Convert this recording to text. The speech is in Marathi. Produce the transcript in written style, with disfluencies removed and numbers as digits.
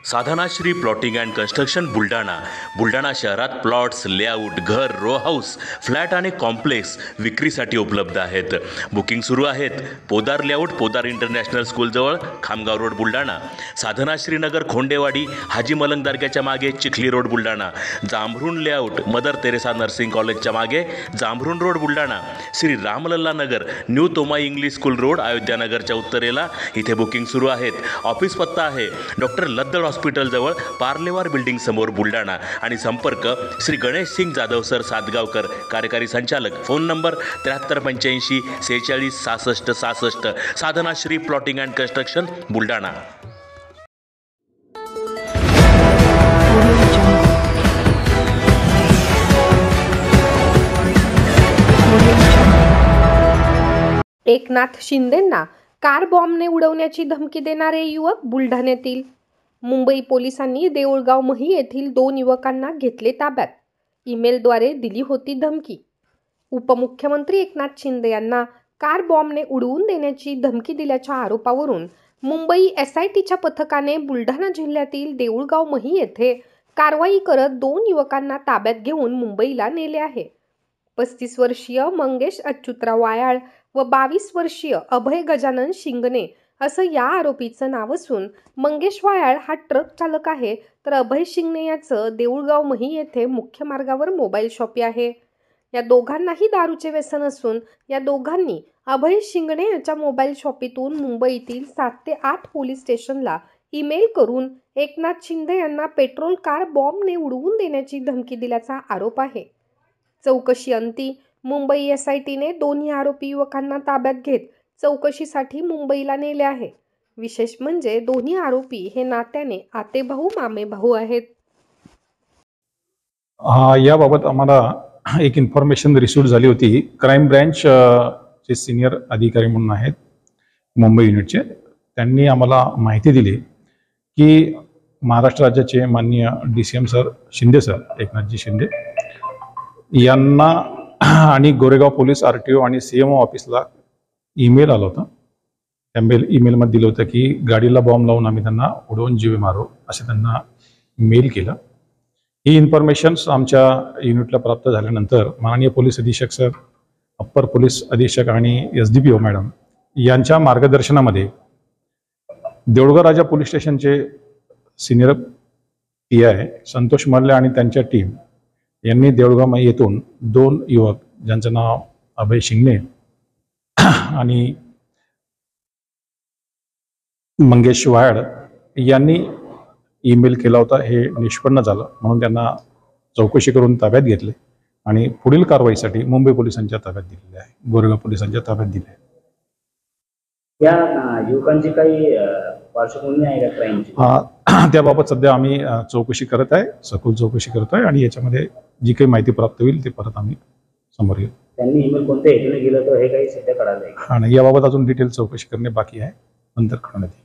Sadhanashri plotting and construction Buldhana शहरात प्लॉट्स, लेआउट, घर, रो हाऊस, फ्लॅट आणि कॉम्प्लेक्स विक्रीसाठी उपलब्ध आहेत. बुकिंग सुरू आहेत. पोदार लेआउट, पोदार इंटरनॅशनल स्कूलजवळ, खामगाव रोड, बुलढाणा. साधनाश्री नगर, खोंडेवाडी, हाजी मलंग दर्ग्याच्या मागे, Chikhli road, Buldhana. Jambhrun layout, Mother Teresa nursing कॉलेजच्या मागे, Jambhrun road, Buldhana. Shri Ramlalla Nagar, new Tomai English school road, Ayodhya नगरच्या उत्तरेला. इथे बुकिंग सुरू आहेत. ऑफिस पत्ता आहे डॉक्टर लद्दड हॉस्पिटलजवळ, पार्लेवार बिल्डिंग समोर, बुलढाणा. आणि संपर्क श्री गणेश सिंग जाधव सर सातगावकर, कार्यकारी संचालक. Phone number 7385 46 66 66. Sadhanashree plotting and construction, Buldhana. Eknath शिंदेंना कार बॉम्बने उडवण्याची धमकी देणारे युवक बुलढाण्यातील. मुंबई पोलिसांनी देऊळगाव मही येथील 2 युवकांना घेतले ताब्यात. ईमेलद्वारे दिली होती धमकी. उपमुख्यमंत्री एकनाथ शिंदे यांना कार बॉम्बने उडवून देण्याची धमकी दिल्याच्या आरोपावरून मुंबई SITच्या पथकाने बुलढाणा जिल्ह्यातील देऊळगाव मही येथे कारवाई करत 2 युवकांना ताब्यात घेऊन मुंबईला नेले आहे. 35 वर्षीय मंगेश अच्युतराव वायाळ व 22 वर्षीय अभय गजानन शिंगणे असं या आरोपीचं नाव असून मंगेश वायाळ हा ट्रक चालक आहे, तर अभय शिंगणे याचं देऊळगाव मही येथे मुख्य मार्गावर मोबाईल शॉपी आहे. या दोघांनाही दारूचे व्यसन असून या दोघांनी अभय शिंगणे याच्या मोबाईल शॉपीतून मुंबईतील 7 ते 8 पोलीस स्टेशनला ईमेल करून एकनाथ शिंदे यांना पेट्रोल कार बॉम्बने उडवून देण्याची धमकी दिल्याचा आरोप आहे. चौकशी अंती मुंबई SITने दोन्ही आरोपी युवकांना ताब्यात घेत चौकशीसाठी मुंबईला नेले आहे. विशेष म्हणजे दोन्ही आरोपी हे नात्याने आते भाऊ मामे भाऊ आहेत. याबाबत आम्हाला एक इन्फॉर्मेशन रिसीव्ह झाली होती. क्राईम ब्रँच चे सिनियर अधिकारी म्हणून आहेत मुंबई युनिटचे, त्यांनी आम्हाला माहिती दिली की महाराष्ट्र राज्याचे माननीय DCM सर शिंदे सर एकनाथजी शिंदे यांना आणि गोरेगाव पोलीस RTO आणि CMO ऑफिसला ईमेल आला होता. त्या ईमेलमध्ये दिलं होतं की गाडीला बॉम्ब लावून आम्ही त्यांना उडवून जीवे मारू असं त्यांना मेल केलं. ही इन्फॉर्मेशन्स आमच्या युनिटला प्राप्त झाल्यानंतर माननीय पोलीस अधीक्षक सर, अप्पर पोलीस अधीक्षक आणि SDPO मॅडम यांच्या मार्गदर्शनामध्ये देऊळगाव राजा पोलीस स्टेशनचे सिनियर PI संतोष मल्ले आणि त्यांच्या टीम यांनी देऊळगाव येथून 2 युवक ज्यांचं नाव अभय शिंगणे आणि मंगेश वायाळ यांनी ईमेल केला होता. हे निष्पन्न झालं म्हणून त्यांना चौकशी करून ताब्यात घेतले आणि पुढील कारवाईसाठी मुंबई पोलिसांच्या ताब्यात दिलेले आहे, गोरेगाव पोलिसांच्या ताब्यात दिले आहे. या युवकांची काही पार्श्वभूमी आहे का क्राईमची? त्याबाबत सध्या आम्ही चौकशी करत आहे, सखोल चौकशी करत आहे आणि याच्यामध्ये जी काही माहिती प्राप्त होईल ते परत आम्ही समोर येऊ. त्यांनी ईमेल कोणत्या हेतूने केलं तर हे काही सध्या कळालं आहे? याबाबत अजून डिटेल चौकशी करणे बाकी आहे, नंतर कळवण्यात येईल.